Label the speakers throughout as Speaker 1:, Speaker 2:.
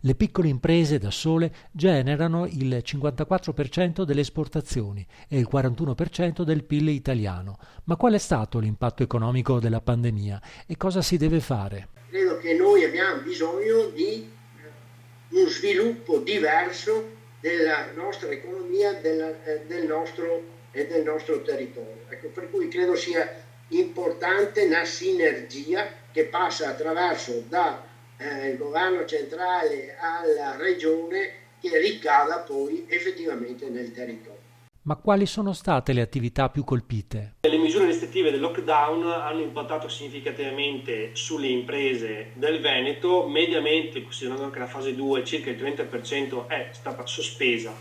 Speaker 1: Le piccole imprese da sole generano il 54% delle esportazioni e il 41% del PIL italiano. Ma qual è stato l'impatto economico della pandemia e cosa si deve fare?
Speaker 2: Credo che noi abbiamo bisogno di uno sviluppo diverso della nostra economia del nostro territorio. Ecco, per cui credo sia importante una sinergia che passa attraverso da il governo centrale alla regione che ricada poi effettivamente nel territorio.
Speaker 1: Ma quali sono state le attività più colpite?
Speaker 3: Le misure restrittive del lockdown hanno impattato significativamente sulle imprese del Veneto, mediamente, considerando anche la fase 2, circa il 30% è stata sospesa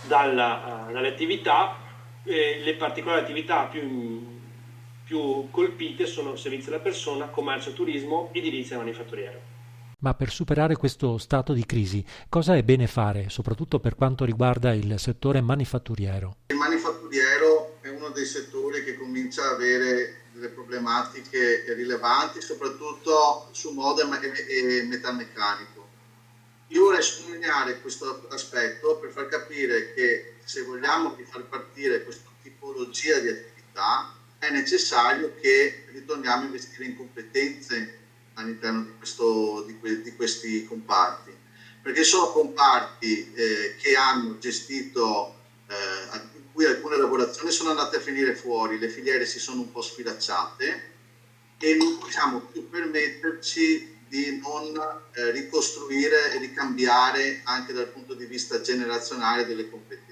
Speaker 3: dalle attività. Le particolari attività più colpite sono servizi alla persona, commercio, turismo, edilizia e manifatturiero.
Speaker 1: Ma per superare questo stato di crisi, cosa è bene fare, soprattutto per quanto riguarda il settore manifatturiero?
Speaker 4: Il manifatturiero è uno dei settori che comincia ad avere delle problematiche rilevanti, soprattutto su moda e metalmeccanico. Io vorrei sottolineare questo aspetto per far capire che se vogliamo far partire questa tipologia di attività è necessario che ritorniamo a investire in competenze all'interno di questi comparti, perché sono comparti che hanno gestito, in cui alcune lavorazioni sono andate a finire fuori, le filiere si sono un po' sfilacciate e non possiamo più permetterci di non ricostruire e ricambiare anche dal punto di vista generazionale delle competenze.